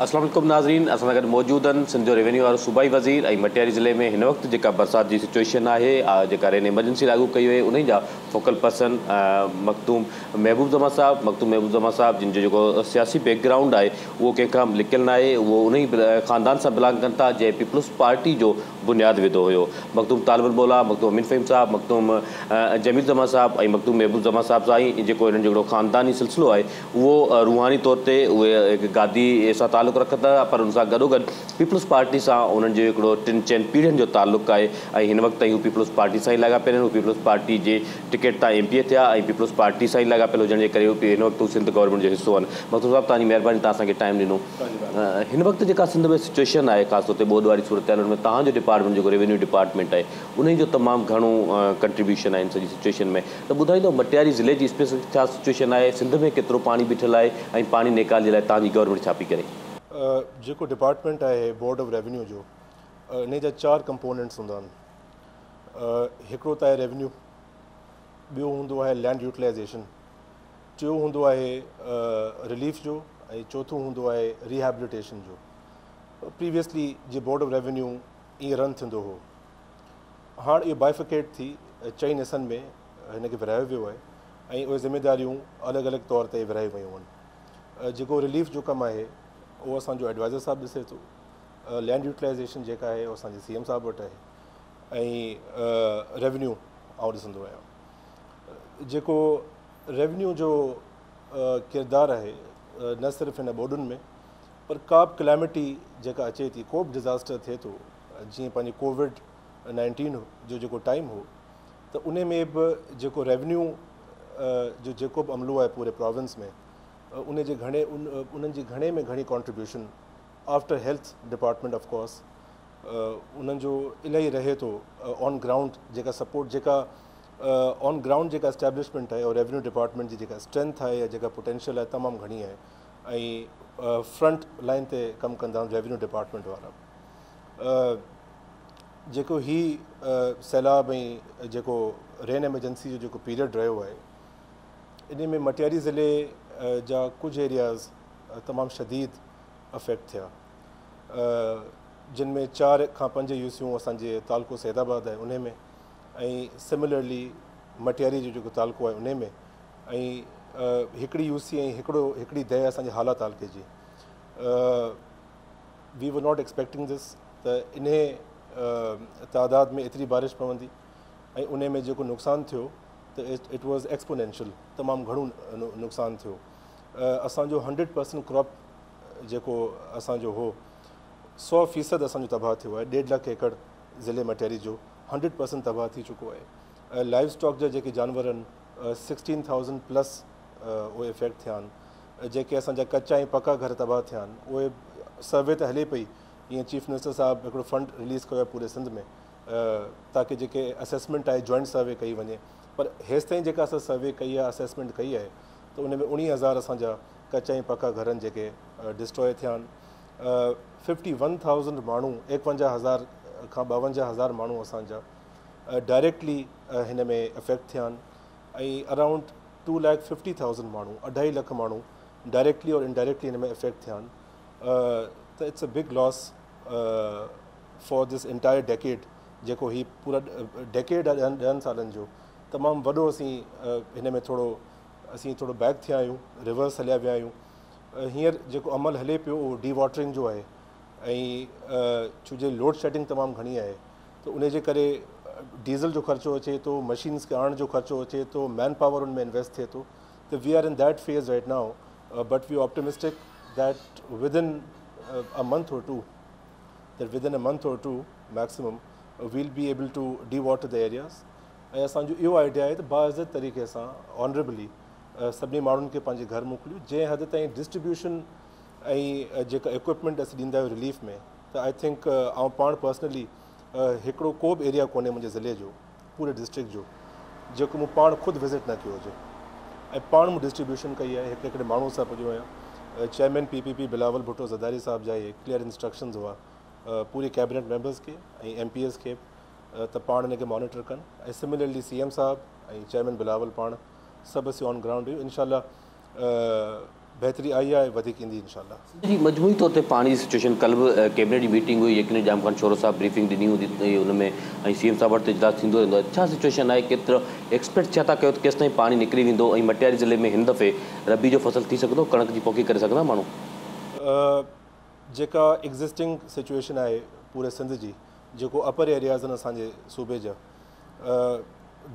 अस्सलाम वालेकुम नाज़रीन, असां गॾु मौजूद आहिनि सिंध जो रेवेन्यू वारो सूबाई वज़ीर ऐं मटियारी ज़िले में हिन वक़्तु जेका बरसाति जी सिचुएशन आहे, जेका रेन एमरजेंसी लागू कई हुई, उन जा फोकल पर्सन मखदूम महबूब ज़मा साहब जिन जो जेको सियासी बैकग्राउंड आहे उहो कंहिंखां लिकियलु न आहे। उहो उन ई ख़ानदान सां बिलोंग कनि था जंहिं पीपल्स पार्टी जो बुनियादु विधो हुयो। मखदूम तालिबुल मौला, मखदूम अमीन फ़हीम साहब, मखदूम जमील ज़मा साहब ऐं मखदूम महबूब ज़मा साहब सां जेको हिननि जो हिकिड़ो ख़ानदानी सिलसिलो आहे उहो रूहानी तौर ते उहे गादी सां तालुक़ु रखनि था, पर उन सां गॾोगॾु पीपल्स पार्टी सां उन्हनि जो हिकिड़ो 3-4 पीढ़ियुनि जो तालुक़ु आहे ऐं हिन वक़्तु ताईं हू पीपल्स पार्टी सां ई लाॻापियल आहिनि। हू पीपल्स पार्टी जे टिकट तां MP थिया ऐं पीपल्स पार्टी सां ई लाॻापियल हुजण जे करे हिन वक़्तु सिंध गवर्नमेंट जो हिसो आहिनि। मखदूम साहब, तव्हांजी महिरबानी, तव्हां असांखे टाइम ॾिनो। हिन वक़्तु जेका सिंध में सिचुएशन आहे, ख़ासि तौर ते ॿोॾि वारी सूरत हाल में तव्हांजो डिपार्टमेंट जेको रेवेन्यू डिपार्टमेंट आहे उन जो तमामु घणो कंट्रीब्यूशन आहे इन सॼी सिचुएशन में। त ॿुधाईंदो मटियारी ज़िले जी स्पेसिफिक छा सिचुएशन आहे, सिंध में केतिरो पाणी बीठल आहे ऐं पाणी निकाल जे लाइ तव्हांजी गवर्नमेंट छा पई करे? जेको डिपार्टमेंट आहे बोर्ड ऑफ रेवेन्यू जो, इन जा 4 कंपोनेंट्स हूंदा आहिनि। हिकिड़ो त आहे रेवेन्यू, ॿियो हूंदो आहे लैंड यूटिलाइज़ेशन, टियों हूंदो आहे रिलीफ जो, ऐं चौथों हूंदो आहे रिहेबिलिटेशन जो। Previously J board of revenue ईअं रन थींदो हो। हाणे इहो बाइफिकेट थी 4 हिसनि में हिन खे विरहायो वियो आहे ऐं उहे ज़िम्मेदारियूं अलॻि अलॻि तौर ते विरहायूं वियूं आहिनि। जेको रिलीफ जो कमु आहे उहो असांजो एडवाइज़र साहब ॾिसे थो। लैंड यूटिलाइज़ेशन जेका आहे उहो असांजे CM साहब वटि आहे ऐं रेवेन्यू आउं ॾिसंदो आहियां। जेको रेवेन्यू जो किरदारु आहे न सिर्फ़ु हिन बोर्डुनि में, पर का बि क्लाइमेटी जेका अचे थी, को बि डिज़ास्टर थिए थो, जीअं पंहिंजी COVID-19 जो जेको टाइम हो, त उन में बि जेको रेवेन्यू जो जेको बि अमलो आहे पूरे प्रोविंस में, उन्हनि जी घणे में घणी contribution after health department of course उन्हनि जो इलाही रहे थो। ऑन ग्राउंड जेका सपोर्ट, जेका ऑन ग्राउंड जेका इस्टेब्लिशमेंट आहे और रेवेन्यू डिपार्टमेंट जी जेका स्ट्रेंथ आहे या जेका पोटेंशियल आहे तमामु घणी आहे ऐं फ्रंट लाइन ते कमु कंदा आहिनि रेवेन्यू डिपार्टमेंट वारा। जेको ही सैलाब ऐं जेको रेन एमरजेंसी जो जेको पीरियड रहियो आहे, इन में मटियारी ज़िले जा कुझु एरियाज़ तमामु शदीद अफेक्ट थिया, जिन में 4 खां 5 यूसियूं असांजे तालुको सैदाबाद आहे उन में, ऐं सिमिलरली मटियारी जो जेको तालुको आहे उन में, ऐं हिकिड़ी यूसी ऐं हिकिड़ी दह असांजे हाला तालुके जी। We were not expecting this त इन तादाद में एतिरी बारिश पवंदी ऐं उन में जेको नुक़सानु थियो त इट वॉज़ एक्सपोनेंशियल, तमामु घणो नुक़सानु थियो। असांजो 100% क्रॉप जेको असांजो हो 100% असांजो तबाह थियो आहे। 1.5 लाख एकड़ ज़िले मटियारी जो 100% तबाह थी चुको आहे। लाइव स्टॉक जा जेके जानवर आहिनि 16,000 प्लस उहे इफेक्ट थिया आहिनि। जेके असांजा कचा ऐं पका घर तबाह थिया आहिनि उहे सर्वे त हले पई। ईअं चीफ मिनिस्टर साहब हिकिड़ो फंड रिलीज़ कयो आहे पूरे सिंध में ताकी जेके असेसमेंट आहे जॉइंट सर्वे कई वञे, पर हेसि ताईं जेका असां सर्वे कई आहे, असेसमेंट कई आहे, त उन में 19,000 असांजा कचा ऐं पका घरनि जेके डिस्ट्रॉय थिया आहिनि। 51,000 माण्हू, 51,000 खां 52,000 माण्हू असांजा डायरेक्टली हिन में इफेक्ट थिया आहिनि ऐं अराउंड 2,50,000 माण्हू, 2.5 लख माण्हू डायरेक्टली और इनडायरेक्टली हिन में इफेक्ट थिया आहिनि। त it's a big loss for this entire decade. जेको ही पूरा डेकेड आहे 10 सालनि जो, तमामु वॾो असीं हिन में थोरो बैक थिया आहियूं, रिवर्स हलिया विया आहियूं। हींअर जेको अमल हले पियो उहो डी वाटरिंग जो आहे ऐं छोजे लोड शेडिंग तमामु घणी आहे, त उन जे करे डीज़ल जो ख़र्चो अचे थो, मशीन्स खे आणण जो ख़र्चो अचे थो, मैन पावर उन में इन्वेस्ट थिए थो। त we are in that phase right now, but we optimistic that within a month or two maximum we'll be able to de-water the areas। ऐं असांजो इहो आइडिया आहे त बाइज़त तरीक़े सां ऑनरेबली सभिनी माण्हुनि खे पंहिंजे घर मोकिलियूं। जंहिं हद ताईं डिस्ट्रीब्यूशन ऐं जेका इक्विपमेंट असीं ॾींदा आहियूं रिलीफ में, त आई थिंक आउं पाण पर्सनली हिकिड़ो को बि एरिया कोन्हे मुंहिंजे ज़िले जो, पूरे डिस्ट्रिक्ट जो, जेको मूं पाण ख़ुदि विज़िट न कयो हुजे ऐं पाण मूं डिस्ट्रीब्यूशन कई आहे। हिकिड़े माण्हू सां पुॼो आहियां। चेयरमैन PPP बिलावल भुट्टो ज़रदारी साहब जा इहे क्लियर इंस्ट्रक्शंस हुआ पूरी कैबिनेट मेंबर्स खे ऐं MPs खे त पाण हिन खे मॉनिटर कनि, ऐं सिमिलरली CM साहब ऐं चेयरमैन बिलावल पाण सभु असीं ऑन ग्राउंड हुयूं। इंशाल्लाह बहितरी आई आहे वधीक ईंदी इंशाल्लाह। जी मजमूई तौर ते पाणी जी सिचुएशन कल बि कैबिनेट जी मीटिंग हुई, यकीन जाम खान शोरो साहब ब्रीफिंग ॾिनी हूंदी हुन में, ऐं सीएम साहब वटि इजलास थींदो रहंदो आहे। छा सिचुएशन आहे, केतिरो एक्सपेक्ट छा था कयो त केसिताईं पाणी निकिरी वेंदो, ऐं मटियारी ज़िले में हिन दफ़े रबी जो फसल थी सघंदो, कणक जी पोखी करे सघंदा माण्हू? जेका एग्ज़िस्टिंग सिचुएशन आहे पूरे सिंध जी, जेको अपर एरियाज़ आहिनि असांजे सूबे जा,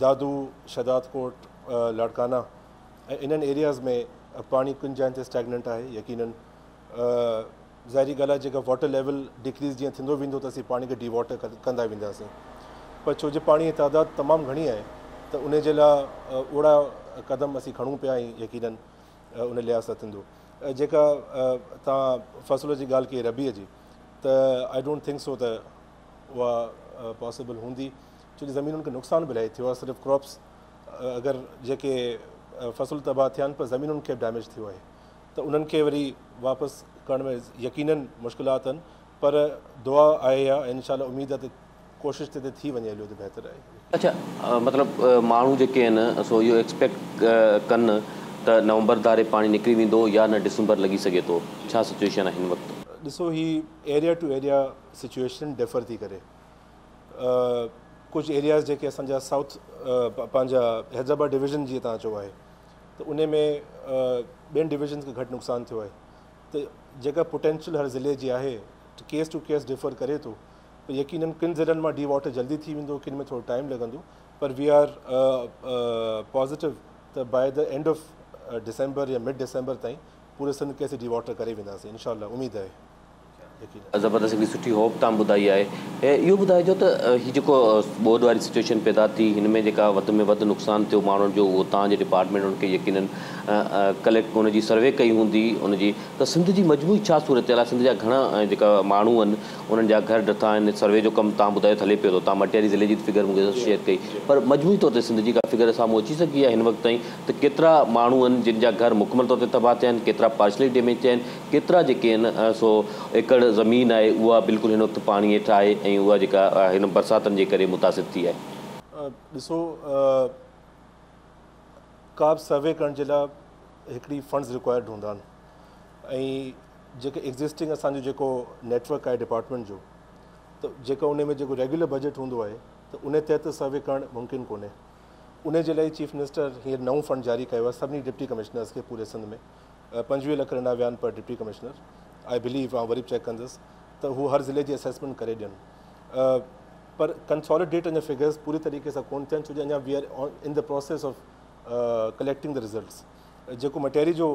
दादू, शहदादकोट, लाड़काना ऐं इन्हनि एरियाज़ में पाणी कुझु जाइनि ते स्टैगनेंट आहे यकीनन। ज़ाहिरी ॻाल्हि आहे, जेका वाटर लेवल डिक्रीज़ जीअं थींदो वेंदो त असीं पाणी खे डी वाटर कंदा वेंदासीं, पर छो जो पाणी जी तादाद तमामु घणी आहे त उन जे लाइ ओड़ा क़दम असीं खणूं पिया, ऐं यकीनन उन लिहाज़ सां थींदो। जेका तव्हां फ़सुल जी ॻाल्हि कई रबीअ जी, त आई डोंट थिंक सो त उहा पॉसिबल हूंदी, छो जो ज़मीनुनि खे नुक़सानु बि इलाही थियो आहे। सिर्फ़ु क्रॉप्स अगरि जेके फ़सुल तबाह थिया आहिनि, पर ज़मीनुनि खे डैमेज थियो आहे, त उन्हनि खे वरी वापसि करण में यकीनन मुश्किलात आहिनि, पर दुआ आहे या इंशाल्लाह उमेद आहे त कोशिशि ते थी वञे हलियो त बहितर आहे। अच्छा, मतिलबु माण्हू जेके आहिनि सो इहो एक्सपेक्ट कनि त नवंबर धारे पाणी निकिरी वेंदो या न डिसंबर लॻी सघे थो, छा सिचुएशन आहे हिन वक़्तु? ॾिसो, ही area to area situation differ थी करे। कुझु एरियाज़ जेके असांजा साउथ पंहिंजा हैदराबाद डिवीज़न जीअं तव्हां चयो आहे, त उन में ॿियनि डिवीज़न्स खे घटि नुक़सानु थियो आहे, त जेका पोटेंशियल हर ज़िले जी आहे केस टू केस डिफर करे थो। यकीनन किन ज़िलनि मां डी वाटर जल्दी थी वेंदो, किन में थोरो टाइम लॻंदो, पर वी आर पॉज़िटिव त by the end of December या मिड डिसंबर ताईं पूरे सिंध खे असीं डी वाटर करे वेंदासीं इंशाल्लाह, उमेद आहे। ज़बरदस्त हिकिड़ी सुठी होप तव्हां ॿुधाई आहे। ऐं इहो ॿुधाइजो त हीअ जेको ॿोॾि वारी सिचुएशन पैदा थी, हिन में जेका वधि में वधि नुक़सानु थियो माण्हुनि जो, उहो तव्हांजे डिपार्टमेंट उनखे यकीनन कलेक्ट हुनजी सर्वे कई हूंदी उनजी, त सिंध जी मजमूई छा सूरत आहे? सिंध जा घणा जेका माण्हू आहिनि उन्हनि जा घर ॾिठा आहिनि, सर्वे जो कमु तव्हां ॿुधायो हले पियो थो, तव्हां मटियारी ज़िले जी फिगर मूंखे शेयर कई, पर मजमूई तौर ते सिंध जी का फिगर साम्हूं अची सघी आहे हिन वक़्त ताईं त केतिरा माण्हू आहिनि जिन जा घर मुकमल तौर ते तबाह थिया आहिनि, केतिरा पार्शली डैमेज थिया आहिनि, केतिरा जेके आहिनि सो एकड़ ज़मीन आहे उहा बिल्कुलु हिन वक़्तु पाणी हेठि आहे ऐं उहा जेका हिन बरसातनि जे करे मुतासिर थी आहे? ॾिसो, का बि सर्वे करण जे लाइ हिकिड़ी फंड्स रिक्वायर्ड हूंदा आहिनि, ऐं जेके एग्ज़िस्टिंग असांजो जेको नेटवर्क आहे डिपार्टमेंट जो, त जेको उन में जेको रेगुलर बजट हूंदो आहे त उन तहत सर्वे करणु मुमकिन कोन्हे। उन जे लाइ चीफ मिनिस्टर हींअर नओं फंड जारी कयो आहे सभिनी डिप्टी कमिश्नर्स खे पूरे सिंध में, 25 लख ॾिना विया आहिनि पर डिप्टी कमिश्नर। आई बिलीव, वरी बि चेक कंदुसि त हू हर ज़िले जी असेसमेंट करे ॾियनि, पर कंसोलिडेट अञा फिगर्स पूरी तरीक़े सां कोन थियनि, छो जो अञा we are in the process of collecting the results. जेको मटियारी जो,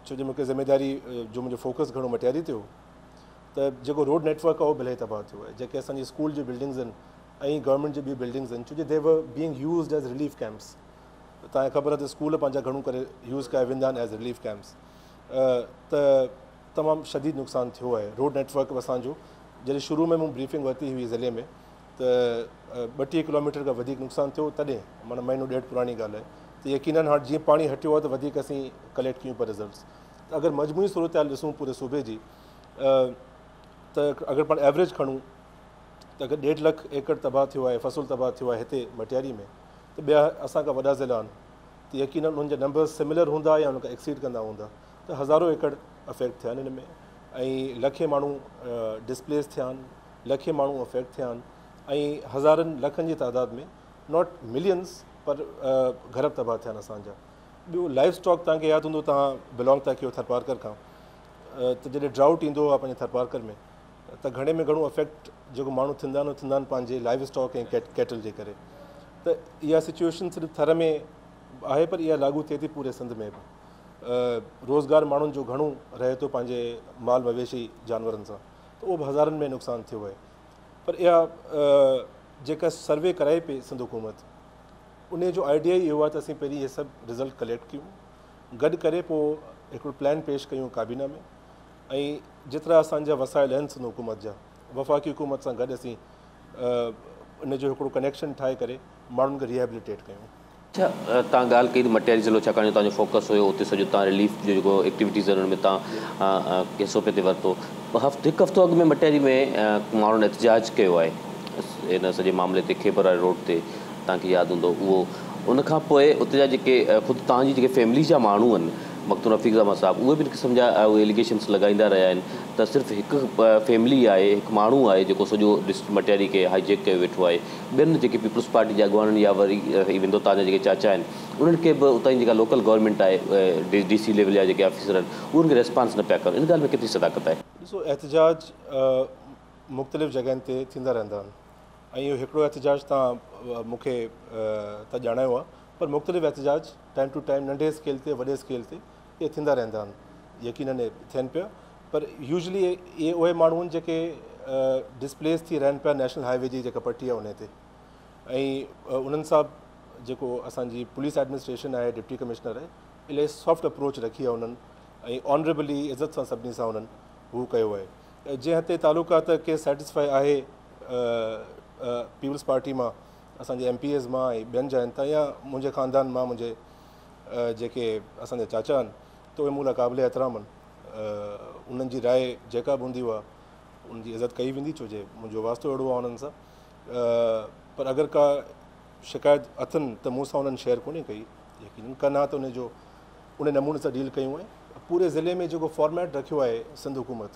छो जो मूंखे ज़िम्मेदारी जो मुंहिंजो फोकस घणो मटियारी ते हो, त जेको रोड नेटवर्क आहे उहो भले तबाह थियो आहे, जेके असांजी स्कूल जी बिल्डिंग्स आहिनि ऐं गवर्नमेंट जी ॿी बिल्डिंग्स आहिनि, छो जो दे वर being used as relief camps. तव्हांखे ख़बर आहे त स्कूल पंहिंजा घणो करे यूज़ कया वेंदा आहिनि एज़ रिलीफ कैंप्स, त तमामु शदीद नुक़सानु थियो आहे रोड नेटवर्क असांजो। जॾहिं शुरू में मूं ब्रीफिंग वरिती हुई ज़िले में त 32 किलोमीटर खां वधीक नुक़सानु थियो, तॾहिं माना महीनो ॾेढ पुराणी ॻाल्हि आहे, त यकीनन हाणे जीअं पाणी हटियो आहे त वधीक असीं कलेक्ट कयूं पिया रिज़ल्ट्स। त अगरि मजमूई सूरत हाल ॾिसूं पूरे सूबे जी, त अगरि पाण एवरेज खणूं त अगरि 1.5 लख एकड़ तबाह थियो आहे, फ़सुलु तबाह थियो आहे हिते मटियारी में, त ॿिया असांखां वॾा ज़िला आहिनि, त यकीनन उन्हनि जा नंबर्स सिमिलर हूंदा या उनखां एक्सीड कंदा हूंदा, त हज़ारों एकड़ अफेक्ट थिया आहिनि हिन में, ऐं लखे माण्हू डिस्प्लेस थिया आहिनि, लखे माण्हू अफेक्ट थिया आहिनि, ऐं हज़ारनि लखनि जी तादाद में, नॉट मिलियंस, पर घर तबाह थिया आहिनि असांजा। ॿियो लाइफ स्टॉक तव्हांखे यादि हूंदो, तव्हां बिलोंग था कयो थरपारकर खां, त जॾहिं ड्राउट ईंदो आहे पंहिंजे थरपारकर में, त घणे में घणो अफेक्ट जेको माण्हू थींदा आहिनि पंहिंजे लाइफ स्टॉक ऐं कैटल जे करे। त इहा सिचुएशन सिर्फ़ु थर में आहे, पर इहा लागू थिए थी पूरे सिंध में बि। रोज़गार माण्हुनि जो घणो रहे थो पंहिंजे माल मवेशी जानवरनि सां, त उहो बि हज़ारनि में नुक़सानु थियो आहे। पर इहा जेका सर्वे कराए पई सिंध हुकूमत, उन जो आइडिया ई इहो आहे त असीं पहिरीं इहे सभु रिज़ल्ट कलेक्ट कयूं, गॾु करे पोइ हिकिड़ो प्लान पेश कयूं काबीना में, ऐं जेतिरा असांजा वसाइल आहिनि सिंध हुकूमत जा, वफ़ाक़ी हुकूमत सां गॾु असीं इन जो हिकिड़ो कनेक्शन ठाहे करे माण्हुनि खे रिहेबिलिटेट कयूं। अच्छा, तव्हां ॻाल्हि कई मटियारी ज़िलो, छाकाणि तव्हांजो फोकस हुयो उते सॼो तव्हां रिलीफ जो जेको एक्टिविटीज़ आहिनि हुन में तव्हां हिसो पिए ते वरितो। हिकु हफ़्तो अॻु में मटियारी में माण्हुनि एहतजाज कयो आहे हिन सॼे मामले ते, खेबर वारे रोड ते, तव्हांखे यादि हूंदो उहो। उनखां पोइ उते जा जेके ख़ुदि तव्हांजी जेके फैमिली जा माण्हू आहिनि मखतूम रफ़ीक ज़मा साहब उहे बि क़िस्म जा एलिगेशन्स लॻाईंदा रहिया आहिनि त सिर्फ़ु हिकु फैमिली आहे, हिकु माण्हू आहे जेको सॼो डिस्ट्रिक्ट मटियारी खे हाईजेक कयो वेठो आहे। ॿियनि जेके पीपल्स पार्टी जा अॻुवाननि या वरी वेंदो तव्हांजा जेके चाचा आहिनि उन्हनि खे बि उतां जी जेका लोकल गवर्नमेंट आहे DC लेवल जा जेके ऑफिसर आहिनि उन्हनि खे रेस्पॉन्स न पिया कनि। इन ॻाल्हि में केतिरी सदाकत आहे? ॾिसो, एहतजाज मुख़्तलिफ़ जॻहियुनि ते थींदा रहंदा आहिनि ऐं इहो हिकिड़ो एहतजाज तव्हां मूंखे त ॼाणायो आहे, पर मुख़्तलिफ़ एहतजाज टाइम टू टाइम नंढे स्केल ते वॾे स्केल ते इहे थींदा रहंदा आहिनि, यकीनन थियनि पिया। पर यूजली इहे उहे माण्हू आहिनि जेके डिस्प्लेस थी रहनि पिया नेशनल हाईवे जी जेका पट्टी आहे उन ते, ऐं उन्हनि सां जेको असांजी पुलिस एडमिनिस्ट्रेशन आहे, डिप्टी कमिश्नर आहे, इलाही सॉफ्ट अप्रोच रखी आहे उन्हनि ऐं ऑनरेबली इज़त सां सभिनी सां उन्हनि हू कयो आहे। जंहिं हथे तालुकात के सेटिस्फाई आहे पीपल्स पार्टी मां, असांजे MPs मां ऐं ॿियनि जाइनि तां, या मुंहिंजे ख़ानदान मां मुंहिंजे जेके असांजा चाचा आहिनि, त उहे मूं लाइ क़ाबिल एतिराम आहिनि। उन्हनि जी राय जेका बि हूंदी उहा उनजी इज़त कई वेंदी, छो जे मुंहिंजो वास्तो अहिड़ो आहे उन्हनि सां। पर अगरि का शिकायत अथनि त मूं सां उन्हनि शेयर कोन्हे कई, यकीनन कनि हा त उनजो उन नमूने सां डील कयूं ऐं पूरे ज़िले में जेको फॉर्मेट रखियो आहे सिंध हुकूमत,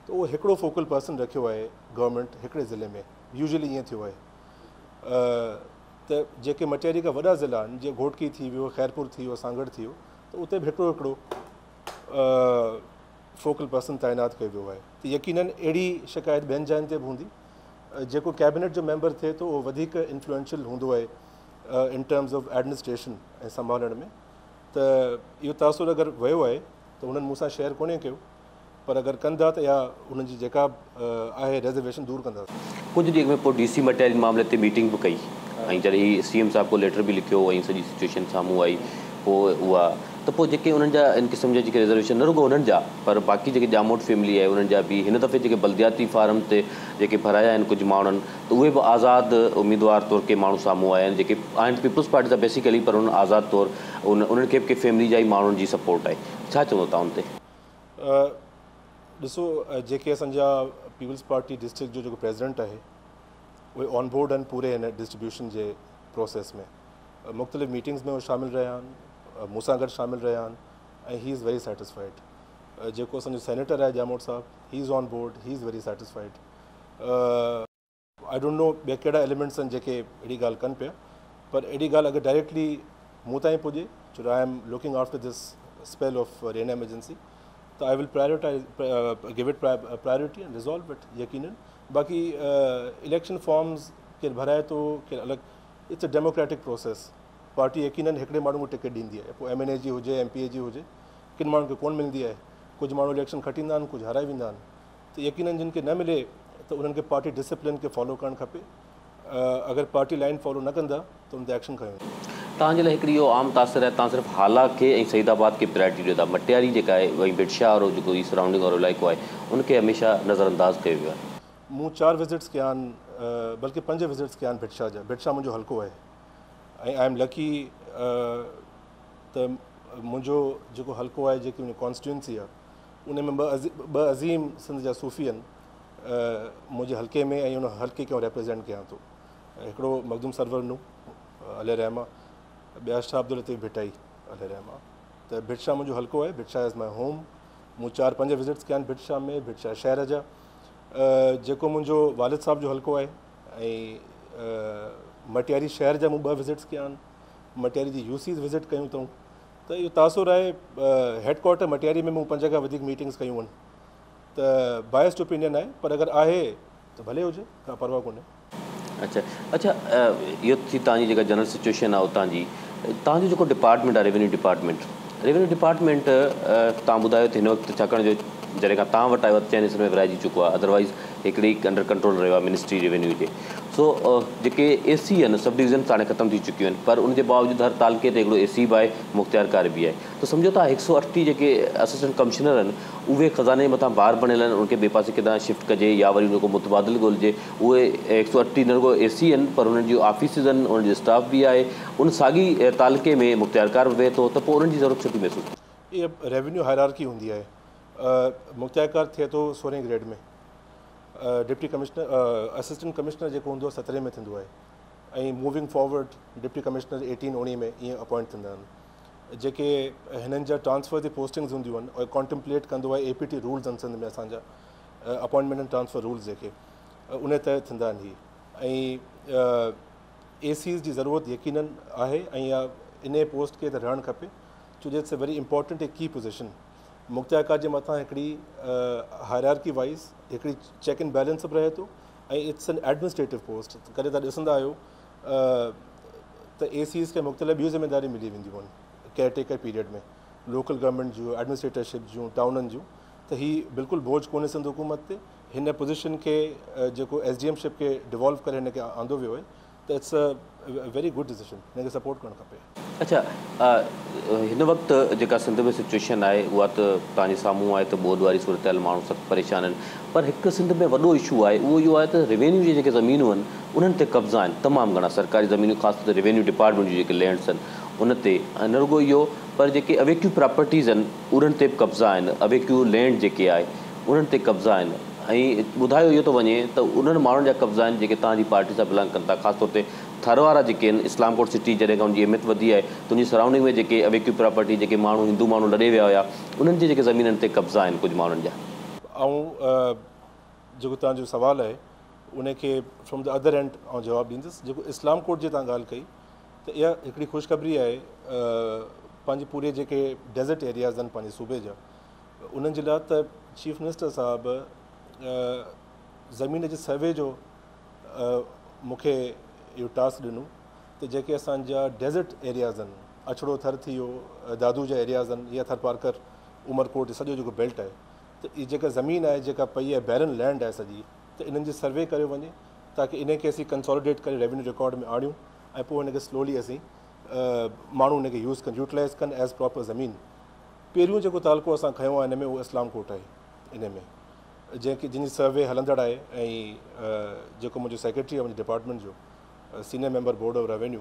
त उहो हिकिड़ो फोकल पर्सन रखियो आहे गवर्नमेंट हिकिड़े ज़िले में, यूजली ईअं थियो आहे। त जेके मटियारी खां वॾा ज़िला आहिनि, जीअं घोटकी थी वियो, खैरपुर थी वियो, सांगड़ थी वियो, त उते बि हिकिड़ो फोकल पर्सन तैनात कयो वियो आहे। त यकीनन अहिड़ी शिकायत ॿियनि जाइनि ते बि हूंदी। जेको कैबिनेट जो मेंबर थिए थो उहो वधीक इन्फ्लुएंशियल हूंदो आहे इन टर्म्स ऑफ एडमिनिस्ट्रेशन ऐं संभालण में। त इहो तासुर अगरि वियो आहे त उन्हनि मूंसां शेयर कोन्हे कयो, पर अगरि कंदा त या उन्हनि जी जेका आहे रिजर्वेशन दूरि कंदा। कुझु ॾींहं में पोइ DC मटियारी मामले ते मीटिंग बि कई ऐं जॾहिं CM साहिब को लेटर बि लिखियो ऐं सॼी सिचुएशन साम्हूं आई, पोइ उहा त पोइ जेके उन्हनि जा इन क़िस्म जा जेके रिजर्वेशन न रुगो उन्हनि जा, पर बाक़ी जेके जामोट फैमिली आहे उन्हनि जा बि हिन दफ़े जेके बल्दियाती फार्म ते जेके भराया आहिनि कुझु माण्हुनि, त उहे बि आज़ादु उम्मीदवार तौरु के माण्हू साम्हूं आया आहिनि जेके आहिनि पीपल्स पार्टी जा बेसिकली, पर उन्हनि आज़ादु तौरु उन्हनि खे बि फैमिली जा ई माण्हुनि जी सपोर्ट आहे। छा चवंदो तव्हां उन ते? ॾिसो, जेके असांजा पीपल्स पार्टी डिस्ट्रिक्ट जो जेको प्रेसिडेंट आहे उहे ऑन बोर्ड आहिनि पूरे हिन डिस्ट्रीब्यूशन जे प्रोसेस में। मुख़्तलिफ़ मीटिंग्स में उहे शामिल रहिया आहिनि, मूंसां गॾु शामिल रहिया आहिनि ऐं ही इज़ वेरी सेटिस्फाइड। जेको असांजो सेनेटर आहे जामोट साहब, he is on board, he is very satisfied. I don't know ॿिया कहिड़ा एलिमेंट्स आहिनि जेके अहिड़ी ॻाल्हि कनि पिया, पर अहिड़ी ॻाल्हि अगरि डायरेक्टली मूं ताईं पुॼे, छो I am looking after this spell of rain emergency, तो I will give it priority and resolve it यकीनन। बाकी इलेक्शन फॉर्म्स केरु भराए थो, केरु अलॻि, it's a democratic process. Party यकीनन हिकिड़े माण्हू को टिकट ॾींदी आहे, पोइ MNA जी हुजे, MPA जी हुजे, किन माण्हुनि खे कोन मिलंदी आहे। कुझु माण्हू इलेक्शन खटींदा आहिनि, कुझु हाराए वेंदा आहिनि। त यकीनन जिन खे न मिले त उन्हनि खे पार्टी डिसिप्लिन खे फॉलो करणु खपे। अगरि पार्टी लाइन फॉलो न कंदा त उन ते एक्शन खयो। तव्हांजे लाइ हिकिड़ी इहो आम तासिर आहे, तव्हां सिर्फ़ु हाला खे ऐं सईदाबाद खे प्रायोरिटी ॾियो था, मटियारी जेका आहे वरी भिटशा वारो जेको ई सराउंडिंग वारो इलाइक़ो आहे उनखे हमेशह नज़रअंदाज़ कयो वियो आहे। मूं 4 विज़िट्स कया आहिनि, बल्कि 5 विज़िट्स कया आहिनि भिटशा जा। भिटशा मुंहिंजो हल्को आहे ऐं आई एम लकी त मुंहिंजो जेको हल्को आहे, जेकी मुंहिंजी कॉन्स्टिट्यूंसी आहे, उन में ॿ अज़ीम सिंध जा सूफ़ी आहिनि मुंहिंजे हल्के में, ऐं उन हल्के खे रिप्रेज़ेंट कयां थो। हिकिड़ो मखदूम सरवर नू अले रहमा, ॿिया शाह अब्दुल लतीफ़ भिटाई अले रहमा। त भिटशा मुंहिंजो हल्को आहे, भिटशा इज़ माई होम। मूं 4-5 विज़िट्स कया आहिनि भिटशा में, भिटशा शहर जा। जेको मुंहिंजो वालिद साहब जो हल्को आहे, ऐं मटियारी शहर जा मूं 2 विज़िट्स कया आहिनि। मटियारी जी UCs विज़िट कयूं अथऊं। त इहो तासुर आहे, हेडक्वार्टर मटियारी में मूं 5 खां वधीक मीटिंग्स कयूं आहिनि। त बायस्ड ओपिनियन आहे, पर अगरि आहे त भले हुजे, का परवाह कोन्हे। अच्छा, इहो थी तव्हांजी जेका जनरल सिचुएशन आहे उतां जी। तव्हांजो जेको डिपार्टमेंट आहे रेवेन्यू डिपार्टमेंट तव्हां ॿुधायो त हिन वक़्तु छाकाणि जो जॾहिं खां तव्हां वटि आयो चइनि हिसनि में विराइजी चुको आहे, अदरवाइज़ हिकिड़ी अंडर कंट्रोल रहियो आहे मिनिस्ट्री रेवेन्यू जे। सो जेके AC आहिनि, सब डिवीज़न्स हाणे ख़तमु थी चुकियूं आहिनि, पर उनजे बावजूदि हर तालुके ते हिकिड़ो AC बि आहे, मुख़्तियारकार बि आहे। त सम्झो था 108 जेके असिस्टेंट कमिश्नर आहिनि उहे ख़ज़ाने जे मथां भार बणियल आहिनि, उनखे ॿिए पासे किथां शिफ्ट कजे या वरी उनजो मुतबादिल ॻोल्हिजे। उहे 108 न रुगो AC आहिनि, पर उन्हनि जूं ऑफिसिस आहिनि, उन्हनि जो स्टाफ बि आहे, उन साॻी तालुके में मुख़्तियारकार बि वेहे थो, त पोइ उन्हनि जी ज़रूरत छो थी महसूसु? इहा रेवेन्यू हायरार्की हूंदी आहे। मुख़्तियारकार थिए थो 16 ग्रेड में, डिप्टी कमिश्नर असिस्टेंट कमिश्नर जेको हूंदो आहे 17 में थींदो आहे, ऐं मूविंग फॉर्वर्ड डिप्टी कमिश्नर 18-19 में ईअं अपॉइंट थींदा आहिनि। जेके हिननि जा ट्रांसफ़र जी पोस्टिंग्स हूंदियूं आहिनि और कॉन्टम्पलेट कंदो आहे APT रूल्स आहिनि सिंध में असांजा अपॉइंटमेंट एंड ट्रांसफ़र रूल्स जेके उन तहत थींदा आहिनि ही ऐं ACs जी ज़रूरत यकीनन आहे ऐं इहा इन पोस्ट खे त रहणु खपे छो जो it's a very important A की पोज़ीशन मुख्तार जे मथां हिकिड़ी हायरार्की वाइज़ हिकिड़ी चेक एंड बैलेंस बि रहे थो ऐं इट्स एन एडमिनिस्ट्रेटिव पोस्ट कॾहिं तव्हां ॾिसंदा आहियो त ACs खे मुख़्तलिफ़ ॿियूं ज़िम्मेदारी मिली वेंदियूं आहिनि केयरटेकर पीरियड में लोकल गवर्नमेंट जूं एडमिनिस्ट्रेटरशिप जूं टाउननि जूं त ही बिल्कुलु बोझ कोन्हे सिंध हुकूमत ते हिन पोज़ीशन खे जेको SDM-शिप खे डिवॉल्व करे हिन खे आंदो वियो आहे त it's a very good decision हिन खे सपोर्ट करणु खपे। अच्छा हिन वक़्तु जेका सिंध में सिचुएशन आहे उहा त तव्हांजे साम्हूं आहे त ॿोॾ वारी सूरत हाल माण्हू सख़्तु परेशान आहिनि पर हिकु सिंध में वॾो इशू आहे उहो इहो आहे त रेवेन्यू जी जेके ज़मीनूं आहिनि उन्हनि ते कब्ज़ा आहिनि तमामु घणा सरकारी ज़मीनूं ख़ासि तौर ते रेवेन्यू डिपार्टमेंट जूं जेके लैंड्स आहिनि उन ते न रुॻो इहो पर जेके अवेक्यू प्रॉपर्टीज़ आहिनि उन्हनि ते बि कब्ज़ा आहिनि अवेक्यू लैंड जेके आहे उन्हनि ते कब्ज़ा आहिनि ऐं ॿुधायो इहो थो वञे त उन्हनि माण्हुनि जा कब्ज़ा आहिनि जेके तव्हांजी पार्टी सां बिलोंग कनि था ख़ासि तौर ते थर वारा जेके आहिनि इस्लामकोट सिटी जॾहिं खां उनजी अहमियत वधी आहे त उनजी सराउंडिंग में जेके अवेक्यू प्रॉपर्टी जेके माण्हू हिंदू माण्हू लॾे विया हुआ उन्हनि जी जेके ज़मीननि ते कब्ज़ा आहिनि कुझु माण्हुनि जा। ऐं जेको तव्हांजो सुवालु आहे उनखे फ्रॉम द अदर एंड ऐं जवाबु ॾींदुसि जेको इस्लामकोट जी तव्हां ॻाल्हि कई त इहा हिकिड़ी ख़ुशख़बरी आहे पंहिंजे पूरे जेके डेज़र्ट एरियाज़ आहिनि पंहिंजे सूबे जा उन्हनि जे लाइ त चीफ मिनिस्टर साहिबु ज़मीन जे सर्वे जो मूंखे इहो टास्क ॾिनो त जेके असांजा डेज़र्ट एरियाज़ आहिनि अछड़ो थर थी वियो दादू जा एरियाज़ आहिनि या थरपारकर उमरकोट सॼो जेको बेल्ट आहे त इहा जेका ज़मीन आहे जेका पई आहे बैरन लैंड आहे सॼी त इन्हनि जी सर्वे कयो वञे ताकी इन खे असीं कंसोलिडेट करे रेवेन्यू रिकॉर्ड में आणियूं ऐं पोइ हिन खे स्लोली असीं माण्हू हिन खे यूज़ कनि यूटिलाइज़ कनि एज़ प्रॉपर ज़मीन। पहिरियों जेको तालको असां खयो आहे हिन में उहो इस्लामकोट आहे इन में जंहिंजी सर्वे हलंदड़ आहे ऐं जेको मुंहिंजो सेक्रेटरी आहे मुंहिंजे डिपार्टमेंट जो senior member board of revenue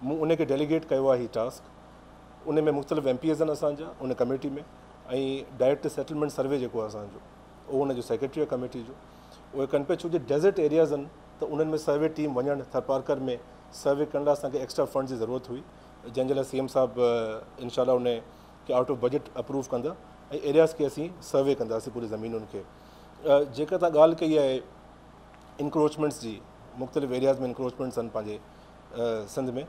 मूं उनखे डेलीगेट कयो आहे हीउ टास्क उन में मुख़्तलिफ़ MPs आहिनि असांजा उन कमेटी में ऐं डायरेक्ट सेटलमेंट सर्वे जेको आहे असांजो उहो उनजो सेक्रेटरी आहे कमेटी जो उहे कनि पिया छो जो डेज़र्ट एरियाज़ आहिनि त उन्हनि में सर्वे टीम वञणु थरपारकर में सर्वे करण लाइ असांखे एक्स्ट्रा फंड जी ज़रूरत हुई जंहिंजे लाइ CM साहिबु इनशाला उन खे आउट ऑफ बजट अप्रूव कंदा ऐं एरियाज़ खे असीं सर्वे कंदासीं पूरी ज़मीनुनि खे। जेका तव्हां ॻाल्हि कई आहे इंक्रोचमेंट्स जी मुख़्तलिफ़ एरियाज़ में इंक्रोचमेंट्स आहिनि पंहिंजे सिंध में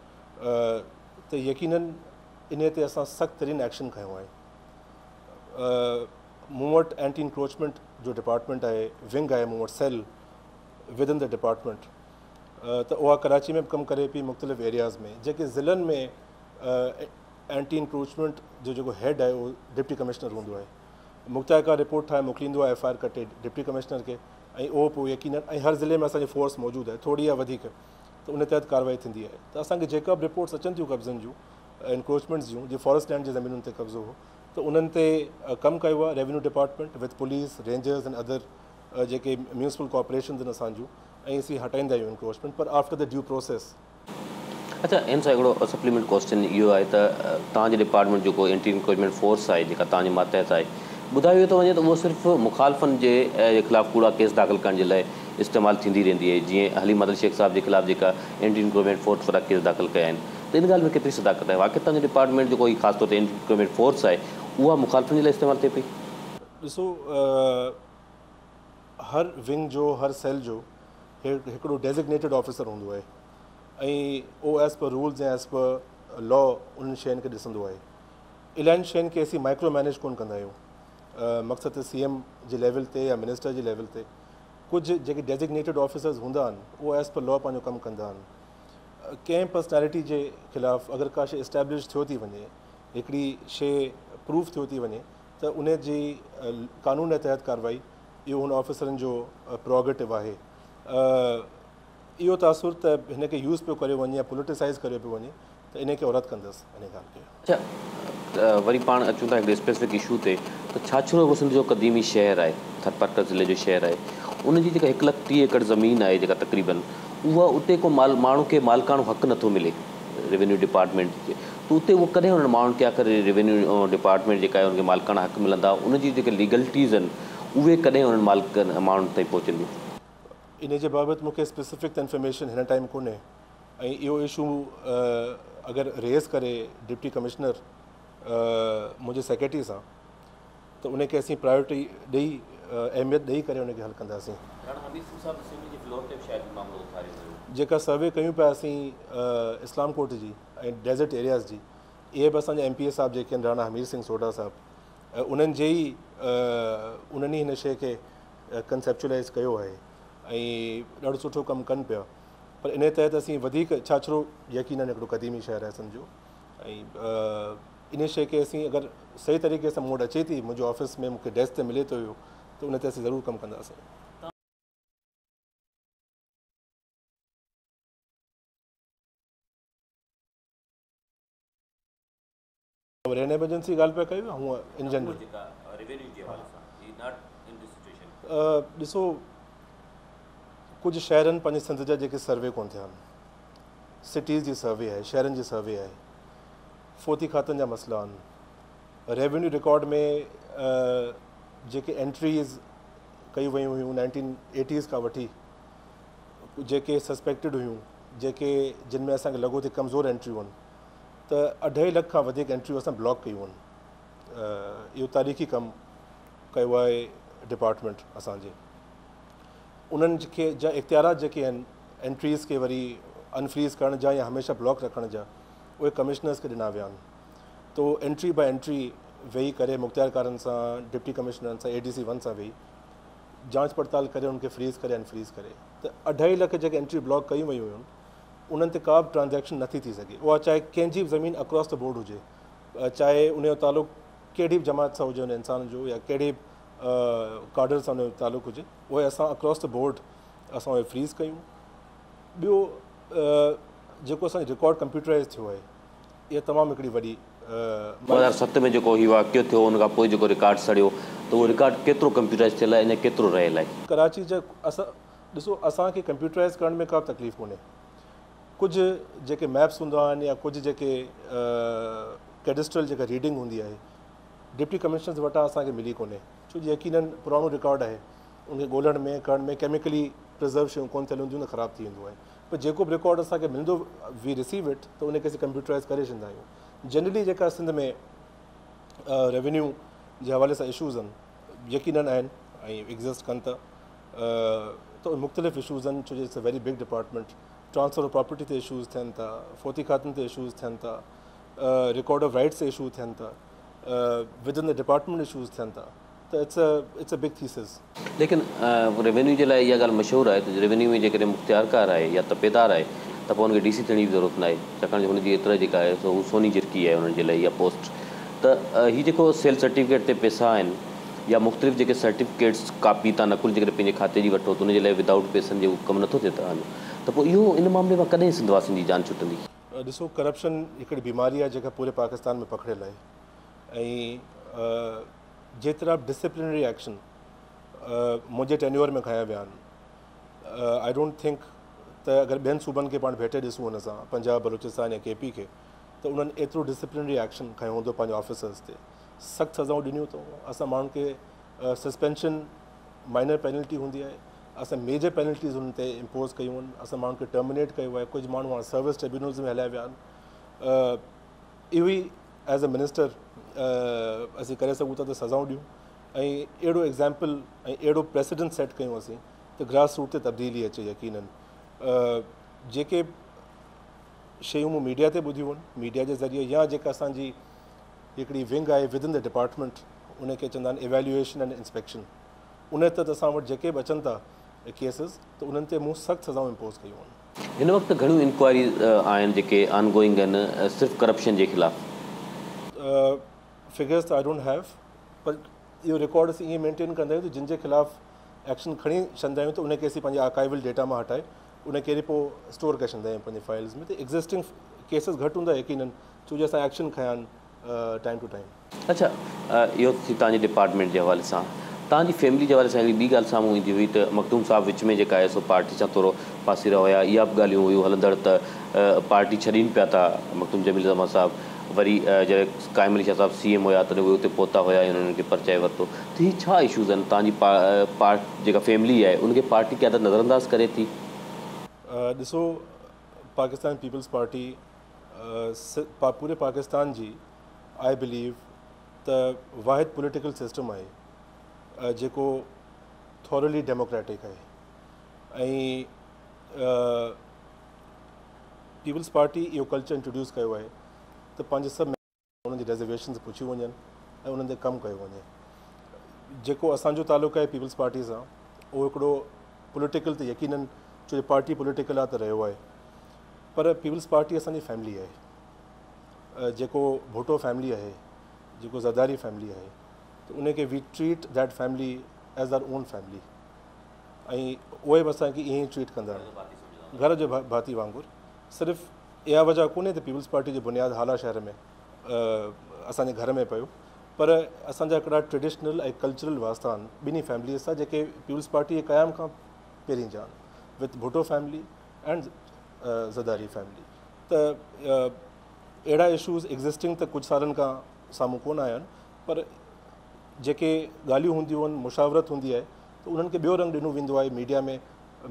त यकीनन इन ते असां सख़्तु तरीन एक्शन खयो आहे। मूं वटि एंटी इंक्रोचमेंट जो डिपार्टमेंट आहे विंग आहे मूं वटि cell within the department त उहा कराची में बि कमु करे पई मुख़्तलिफ़ एरियाज़ में जेके ज़िलनि में एंटी इंक्रोचमेंट जो जेको हेड आहे उहो डिप्टी कमिश्नर हूंदो आहे मुख़्तार का रिपोर्ट ठाहे मोकिलींदो आहे FIR कटे डिप्टी कमिश्नर खे ऐं उहो पोइ यकीनन ऐं हर ज़िले में असांजी फोर्स मौजूदु आहे थोरी या वधीक त उन तहत कार्रवाई थींदी आहे त असांखे जेका बि रिपोर्ट्स अचनि थियूं कब्ज़नि जूं इंक्रोचमेंट्स जूं जीअं फॉरेस्ट लैंड जे ज़मीनुनि ते कब्ज़ो हो त उन्हनि ते कमु कयो आहे revenue department with police rangers and other जेके म्यूनिसिपल कॉर्पोरेशन आहिनि असांजूं ऐं असीं हटाईंदा आहियूं इंक्रोचमेंट पर आफ्टर द ड्यू प्रोसेस। अच्छा इन सां हिकिड़ो सप्लीमेंट क्वेश्चन इहो आहे त तव्हांजे डिपार्टमेंट जेको एंटी इंक्रोचमेंट फोर्स आहे जेका तव्हांजे मातहत आहे ॿुधायो थो वञे त उहो सिर्फ़ु मुखालफ़नि जे ख़िलाफ़ु कूड़ा केस दाख़िल करण जे लाइ इस्तेमालु थींदी रहंदी आहे जीअं हलीम अदल शेख साहिब जे ख़िलाफ़ु जेका एंटी इंक्रोचमेंट फोर्स वारा केस दाख़िल कया आहिनि त इन ॻाल्हि में केतिरी सदाकत आहे वाक़ई तव्हांजो डिपार्टमेंट जेको ख़ासि तौर ते एंटी इंक्रोचमेंट फोर्स आहे उहा मुखालफ़नि जे लाइ इस्तेमालु थिए पई? ॾिसो हर विंग जो हर सेल जो हिकिड़ो डेज़िग्नेटेड ऑफिसर हूंदो आहे ऐं उहो एज़ पर रूल्स ऐं एज़ पर लॉ उन्हनि शयुनि खे ॾिसंदो आहे। इलाही शयुनि खे असीं माइक्रो मैनेज कोन कंदा आहियूं मक़सदु CM जे लेवल ते या मिनिस्टर जे लेवल ते कुझु जेके डेज़िग्नेटेड ऑफिसर्स हूंदा आहिनि उहो एज़ पर लॉ पंहिंजो कमु कंदा आहिनि। कंहिं पर्सनैलिटी जे ख़िलाफ़ु अगरि का शइ इस्टेब्लिश थियो थी वञे हिकिड़ी शइ प्रूफ थियो थी वञे त उन जी कानून जे तहत कार्रवाई इहो हुन ऑफिसरनि जो प्रोगेटिव आहे। इहो तासुर त हिन खे यूज़ पियो करियो वञे या पोलिटिसाइज़ करियो पियो वञे त इन खे औरत कंदसि इन ॻाल्हि खे। अच्छा वरी पाण अचूं था हिकिड़े स्पेसिफिक इशू ते त छाछरो सिंध जो क़दीमी शहर आहे थरपारकर ज़िले जो शहर आहे उनजी जेका 130 एकड़ ज़मीन आहे जेका तक़रीबन उहा उते को माण्हू खे मालिकाणो हक़ु नथो मिले रेवेन्यू डिपार्टमेंट जे त उते उहो कॾहिं उन्हनि माण्हुनि खे आख़िर रेवेन्यू डिपार्टमेंट जेका आहे उनखे मालिकाणा हक़ु मिलंदा उनजी जेके लीगलिटीज़ आहिनि उहे कॾहिं उन्हनि माण्हुनि ताईं पहुचंदियूं? इन जे बाबति मूंखे स्पेसिफिक त इंफॉर्मेशन हिन टाइम कोन्हे ऐं इहो इशू अगरि रेज़ करे डिप्टी कमिश्नर मुंहिंजे सेक्रेटरी सां, त उनखे असीं प्रायोरिटी ॾेई अहमियत ॾेई करे उनखे हल कंदासीं। जेका सर्वे कयूं पिया असीं इस्लाम कोट जी ऐं डेज़र्ट एरियाज़ जी, इहे बि असांजा MPA साहिबु जेके आहिनि राणा हमीर सिंह सोढा साहिबु, उन्हनि जे ई उन्हनि ई हिन शइ खे कंसेप्चुलाइज़ कयो आहे ऐं ॾाढो सुठो कमु कनि पिया। पर इन तहत असीं वधीक छाछरो यकीनन हिकिड़ो क़दीमी शहर आहे सम्झो, ऐं इन शइ खे असीं अगरि सही तरीक़े सां मूं वटि अचे थी, मुंहिंजो ऑफिस में मूंखे डेस्क ते मिले थो हुयो, त उन ते असीं ज़रूरु कमु कंदासीं। रेन एमरजेंसी ॻाल्हि पिया कयूं हूअं इन जनरल ॾिसो, कुझु शहरनि पंहिंजे सिंध जा जेके सर्वे कोन थिया आहिनि, सिटीज़ जी सर्वे आहे, शहरनि जी सर्वे आहे, फोती खातनि जा मसइला आहिनि, रेवेन्यू रिकॉर्ड में जेके एंट्रीज़ कयूं वयूं हुयूं 1980s खां वठी, जेके सस्पेक्टेड हुयूं, जेके जिन में असांखे लॻो थी कमज़ोर एंट्रियूं आहिनि, त 2.5 लख खां वधीक एंट्रियूं असां ब्लॉक कयूं आहिनि। इहो तारीख़ी कमु कयो आहे डिपार्टमेंट असांजे। उन्हनि खे जा इख्तियारात जेके आहिनि एंट्रीज़ खे वरी अनफ्रीज़ करण जा या हमेशह ब्लॉक रखण जा, उहे कमिश्नर्स खे ॾिना विया आहिनि। तो एंट्री बाय एंट्री वेही करे मुख़्तियारकारनि सां, डिप्टी कमिश्नरनि सां, ADC 1 सां वेही जांच पड़ताल करे उनखे फ्रीज़ करे अनफ्रीज़ करे, त 2.5 लख जेके एंट्री ब्लॉक कयूं वयूं हुयूं, उन्हनि ते का बि ट्रांजेक्शन नथी थी सघे। उहा चाहे कंहिंजी बि ज़मीन अक्रॉस द बोर्ड हुजे, चाहे उनजो तालुक़ु कहिड़ी बि जमात सां हुजे, उन इंसान जो, या कहिड़े बि कार्डर सां उनजो तालुक़ु हुजे, उहे असां अक्रॉस द बोर्ड असां उहे फ्रीज़ कयूं। ॿियो जेको असांजो रिकॉर्ड कंप्यूटराइज़ थियो आहे, इहा तमामु हिकिड़ी वॾी 2007 में जेको हीउ वाक़ियो थियो, उन खां पोइ जेको रिकॉर्ड सड़ियो, त उहो रिकॉर्ड केतिरो कंप्यूटराइज़ थियल आहे, अञा केतिरो रहियल आहे? कराची जा असां ॾिसो, असांखे कंप्यूटराइज़ करण में का बि तकलीफ़ कोन्हे। कुझु जेके मैप्स हूंदा आहिनि या कुझु जेके कैडेस्ट्रल जेका रीडिंग हूंदी आहे, डिप्टी कमिश्नर्स वटां असांखे मिली कोन्हे, छो जो यकीनन पुराणो रिकॉर्ड आहे, उनखे ॻोल्हण में करण में केमिकली प्रिज़र्व शयूं कोन थियल हूंदियूं, त ख़राबु थी वेंदो आहे। पर जेको बि रिकॉर्ड असांखे मिलंदो, वी रिसीव इट, त उनखे असीं कंप्यूटराइज़ करे छॾींदा आहियूं। जनरली जेका सिंध में रेवेन्यू जे हवाले सां इशूज़ आहिनि, यकीनन आहिनि ऐं एग्ज़िस्ट कनि था, त मुख़्तलिफ़ इशूज़ आहिनि, छो जो it's a very big department. Transfer of property ते इशूज़ थियनि था, फोती खातनि ते इशूज़ थियनि था, रिकॉर्ड ऑफ राइट्स ते इशू थियनि था, with in the department issues थियनि था, त इट्स अ बिग थीसिस। लेकिन रेवेन्यू जे लाइ इहा ॻाल्हि मशहूरु आहे त रेवेन्यू में जेकॾहिं मुख़्तियारकार आहे या तपेदार आहे, त पोइ हुनखे DC थियण जी ज़रूरत न आहे, छाकाणि जो हुनजी एतिरा जेका आहे सो हू सोनी झिरकी आहे हुननि जे लाइ इहा पोस्ट। त हीउ जेको सेल सर्टिफिकेट ते पैसा आहिनि या मुख़्तलिफ़ जेके सर्टिफिकेट्स कापी तव्हां नकुल जेकॾहिं पंहिंजे खाते जी वठो, त उनजे लाइ विदाउट पैसनि जो कमु नथो थिए त पोइ इहो इन मामले में कॾहिं सिंध वासियुनि जी जान छुटंदी? ॾिसो, करप्शन हिकिड़ी बीमारी आहे जेका पूरे पाकिस्तान में पकड़ियल आहे, ऐं जेतिरा बि डिसिप्लिनरी एक्शन मुंहिंजे टेन्योर में खया विया आहिनि, आई डोंट थिंक त अगरि ॿियनि सूबनि खे पाण भेटे ॾिसूं हुन सां, पंजाब, बलूचिस्तान या KP खे, त उन्हनि एतिरो डिसिप्लिनरी एक्शन खयो हूंदो पंहिंजे ऑफिसर्स ते, सख़्तु सज़ाऊं ॾिनियूं अथऊं। असां माण्हुनि खे सस्पेंशन माइनर पेनल्टी हूंदी आहे, असां मेजर पेनल्टीज़ हुन ते इम्पोज़ कयूं आहिनि, असां माण्हुनि खे टर्मिनेट कयो आहे, कुझु माण्हू हाणे सर्विस ट्रिब्यूनल्स में हलिया विया आहिनि। इहो ई एज़ अ मिनिस्टर असीं करे सघूं था त सज़ाऊं ॾियूं, ऐं अहिड़ो एग्ज़ाम्पल ऐं अहिड़ो प्रेसिडेंट सेट कयूं असीं त ग्रास रूट ते तब्दीली अचे। यकीनन जेके शयूं मूं मीडिया ते ॿुधियूं आहिनि, मीडिया जे ज़रिए, या जेका असांजी हिकिड़ी विंग आहे विद इन द डिपार्टमेंट, उनखे चवंदा आहिनि इवेल्यूएशन एंड इंस्पेक्शन, उन तहत असां वटि जेके बि अचनि था केसिस, त उन्हनि ते मूं सख़्तु सज़ाऊं इम्पोज़ कयूं आहिनि। हिन वक़्तु घणियूं इंक्वायरीज़ आहिनि जेके ऑनगोइंग आहिनि सिर्फ़ु करप्शन जे ख़िलाफ़ु? फिगर्स त आई डोंट हैव, पर इहो रिकॉर्ड असीं ईअं मेंटेन कंदा आहियूं त जिन जे ख़िलाफ़ु एक्शन खणी छॾींदा आहियूं, त उनखे असीं पंहिंजे आर्काइवल डेटा मां हटाए उनखे वरी पोइ स्टोर करे छॾींदा आहियूं पंहिंजे फाइल्स में। त एग्ज़िस्टिंग केसिस घटि हूंदा यकीनन, छो जो असां एक्शन खया आहिनि टाइम टू टाइम। अच्छा, इहो थी तव्हांजे डिपार्टमेंट जे हवाले सां। तव्हांजी फैमिली जे हवाले सां हिकिड़ी ॿी ॻाल्हि साम्हूं ईंदी हुई त मखदूम साहिबु विच में जेका आहे सो पार्टी सां थोरो पासीरा हुया, इहा बि ॻाल्हियूं हुयूं हलंदड़ त पार्टी छॾीनि पिया था मखदूम जमील ज़मान साहिबु। वरी जॾहिं क़ाइम अली शाह साहिबु CM हुया तॾहिं उहे उते पहुता हुया, हुननि खे परचाए वरितो। त हीअ छा इशूज़ आहिनि? तव्हांजी जेका फैमिली आहे उनखे पार्टी क़यादत नज़रअंदाज़ करे थी? ॾिसो, पाकिस्तान पीपल्स पार्टी पूरे पाकिस्तान जी आई बिलीव त वाहिद पॉलिटिकल सिस्टम आहे जेको थॉरली डेमोक्रेटिक आहे ऐं पीपल्स पार्टी इहो कल्चर इंट्रोड्यूस कयो आहे त पंहिंजे सभु उन्हनि जी रिजर्वेशन्स पुछियूं वञनि ऐं उन्हनि ते कमु कयो वञे। जेको असांजो तालुक़ु आहे पीपल्स पार्टी सां उहो हिकिड़ो पॉलिटिकल त यकीनन छो पार्टी पॉलिटिकल आहे त रहियो आहे, पर पीपल्स पार्टी असांजी फैमिली आहे। जेको भुट्टो फैमिली आहे, जेको ज़रदारी फैमिली आहे, त उनखे we treat that family as our own family ऐं उहे बि असांखे ईअं ई ट्रीट कंदा आहिनि घर जो भाती वांगुरु। सिर्फ़ु इहा वजह कोन्हे त पीपल्स पार्टी जो बुनियादु हाला शहर में असांजे घर में पियो, पर असांजा हिकिड़ा ट्रेडिशनल ऐं कल्चरल वास्ता आहिनि ॿिन्ही फैमिलीज़ सां जेके पीपल्स पार्टी जे क़याम खां पहिरीं जा आहिनि with Bhutto family and Zardari family. त अहिड़ा इशूज़ एग्ज़िस्टिंग त कुझु सालनि खां साम्हूं कोन आया आहिनि, पर जेके ॻाल्हियूं हूंदियूं आहिनि, मुशावरत हूंदी आहे त उन्हनि खे ॿियो रंग ॾिनो वेंदो आहे, मीडिया में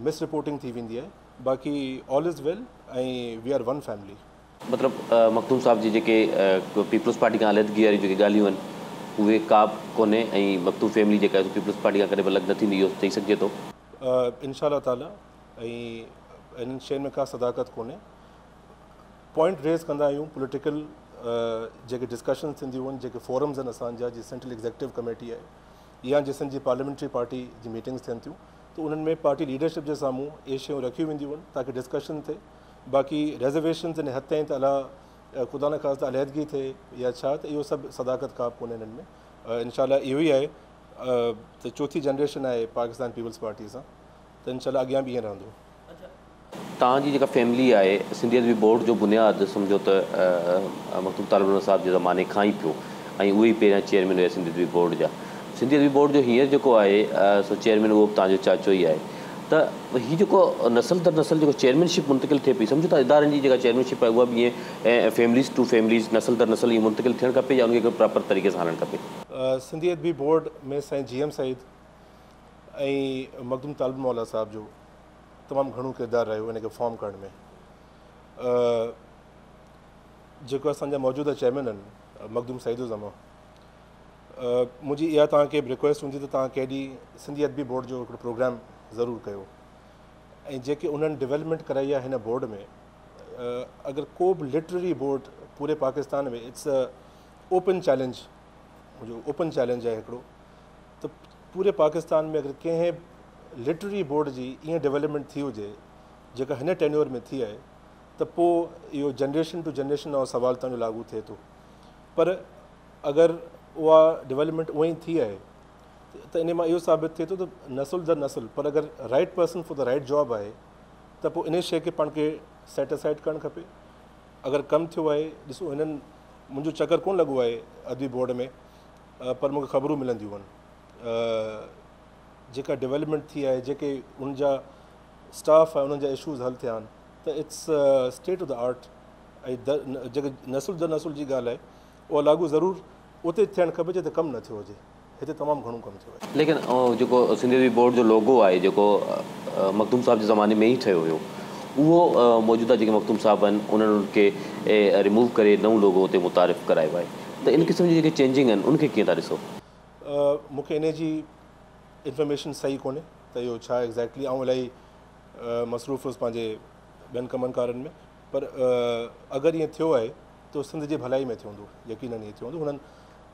मिस रिपोर्टिंग थी वेंदी आहे। बाक़ी ऑल इज़ वेल ऐं वी आर वन फैमिली। मतिलबु मखदूम साहब जी जेके पीपल्स पार्टी खां अलॻि वारी जेके ॻाल्हियूं आहिनि उहे का बि कोन्हे ऐं मखदूम फैमिली जेका आहे पीपल्स पार्टी खां कॾहिं बि अलॻि न थींदी, इहो चई सघिजे थो इंशाअल्लाह ताला। ऐं इन्हनि शयुनि में का सदाकत कोन्हे। पॉइंट रेज़ कंदा आहियूं पॉलिटिकल जेके डिस्कशन्स थींदियूं आहिनि, जेके फोरम्स आहिनि असांजा, जीअं सेंट्रल एग्ज़ीक्यूटिव कमेटी आहे या जिसनि जी पार्लियामेंट्री पार्टी जी मीटिंग्स थियनि थियूं, त उन्हनि में पार्टी लीडरशिप जे साम्हूं इहे शयूं रखियूं वेंदियूं आहिनि ताकी डिस्कशन थिए। बाक़ी रिजर्वेशन्स इन हद ताईं त अला ख़ुदा न ख़ासिता अलहदगी थिए या छा, त इहो सभु सदाकत का कोन्हे हिननि में। इंशाअल्लाह इहो ई आहे त चौथी जनरेशन आहे पाकिस्तान पीपल्स पार्टी सां, त इंशाअल्लाह अॻियां बि ईअं रहंदो। तव्हांजी जेका फैमिली आहे सिंधी अदबी बोर्ड जो बुनियादु सम्झो त मखदूम तालिब साहब जे ज़माने खां ई पियो ऐं उहे ई पहिरियां चेयरमैन हुया सिंधी अदबी बोर्ड जा। सिंधी अदबी बोर्ड जो हींअर जेको आहे सो चेयरमैन उहो बि तव्हांजो चाचो ई आहे। त हीउ जेको नसल दर नसल जेको चेयरमैनशिप मुंतक़िल थिए पई, सम्झो था इदारनि जी जेका चेयरमैनशिप आहे उहा बि ईअं ऐं फैमिलीज़ टू फैमिलीज़ नसल दर नसल ईअं मुंतक़िल थियणु खपे या उनखे प्रॉपर तरीक़े सां हलणु खपे। सिंधी अदबी बोर्ड में साईं GM सईद ऐं मखदूम तालिब मौला साहब जो तमामु घणो किरदारु रहियो हिनखे फॉर्म करण में। जेको असांजा मौजूदा चेयरमैन आहिनि मखदूम सईदुज़मा, मुंहिंजी इहा तव्हांखे रिक्वेस्ट हूंदी त तव्हां केॾी सिंधी अदबी बोर्ड जो हिकिड़ो प्रोग्राम ज़रूरु कयो ऐं जेके उन्हनि डेवलपमेंट कराई आहे हिन बोर्ड में। अगरि को बि लिटरेरी बोर्ड पूरे पाकिस्तान में इट्स अ ओपन चैलेंज, मुंहिंजो ओपन चैलेंज आहे हिकिड़ो, त पूरे पाकिस्तान में अगरि कंहिं लिटरेरी बोर्ड जी ईअं डेवलपमेंट थी हुजे जेका हिन टेन्योर में थी आहे, त पोइ इहो जनरेशन टू जनरेशन जो सवाल तव्हांजो लागू थिए थो। पर अगरि उहा डेवलपमेंट उअं ई थी आहे त इन मां इहो साबित थिए थो त नसुल दर नसुल, पर अगरि right person for the right job आहे त पोइ इन शइ खे पाण खे सेट असाइड करणु खपे। अगरि कमु थियो आहे, ॾिसो हिननि मुंहिंजो चकर कोन लॻो आहे अदबी बोर्ड में, पर मूंखे ख़बरूं मिलंदियूं आहिनि जेका डेवलपमेंट थी आहे, जेके उनजा स्टाफ आहे उन्हनि जा इशूज़ हल थिया आहिनि, त it's state of the art. ऐं जेके नसुल दर नसुल जी ॻाल्हि आहे उहा लागू ज़रूरु उते थियणु खपे जिते कमु न थियो हुजे। हिते तमामु घणो कमु थियो आहे। लेकिन जेको सिंधी अदबी बोर्ड जो लोगो आहे जेको मखदूम साहब जे ज़माने में ई ठहियो हुयो, उहो मौजूदा जेके मखदूम साहब आहिनि उन्हनि खे रिमूव करे नओं लोगो उते मुतारिफ़ करायो आहे। त इन क़िस्म जी जेके चेंजिंग आहिनि उनखे कीअं था ॾिसो? मूंखे इन जी इंफॉर्मेशन सही कोन्हे त इहो छा एग्ज़ैक्टली, ऐं इलाही मसरूफ़ हुउसि पंहिंजे ॿियनि कमनि कारनि में, पर अगरि ईअं थियो आहे त सिंध जी भलाई में थियो हूंदो, यकीनन ईअं थियो हूंदो। हुननि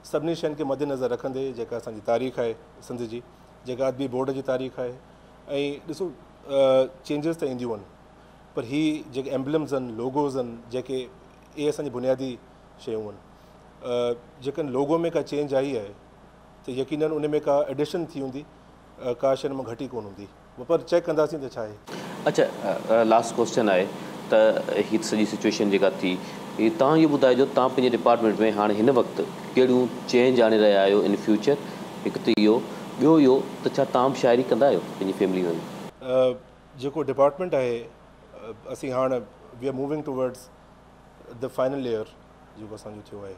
सभिनी शयुनि खे मद्देनज़र रखंदे जेका असांजी तारीख़ आहे सिंध जी, जेका अदबी बोर्ड जी तारीख़ आहे, ऐं ॾिसो चेंजिस त ईंदियूं आहिनि, पर हीअ जेके एम्बलम्स आहिनि, लोगोज़ आहिनि, जेके इहे असांजी बुनियादी शयूं आहिनि। जेकॾहिं लोगो में का चेंज आई आहे त यकीनन उन में का एडिशन थी हूंदी, का शइ मां घटी कोन हूंदी, पर चेक कंदासीं त छा आहे। अच्छा, लास्ट क्वेश्चन आहे त हीअ सॼी सिचुएशन जेका थी, तव्हां इहो ॿुधाइजो तव्हां पंहिंजे डिपार्टमेंट में हाणे हिन वक़्तु कहिड़ियूं चेंज आणे रहिया आहियो इन फ्यूचर? हिकु त इहो, ॿियो इहो त छा तव्हां बि शाइरी कंदा आहियो पंहिंजी फैमिली में? जेको डिपार्टमेंट आहे असीं हाणे we are moving towards the final year जेको असांजो थियो आहे,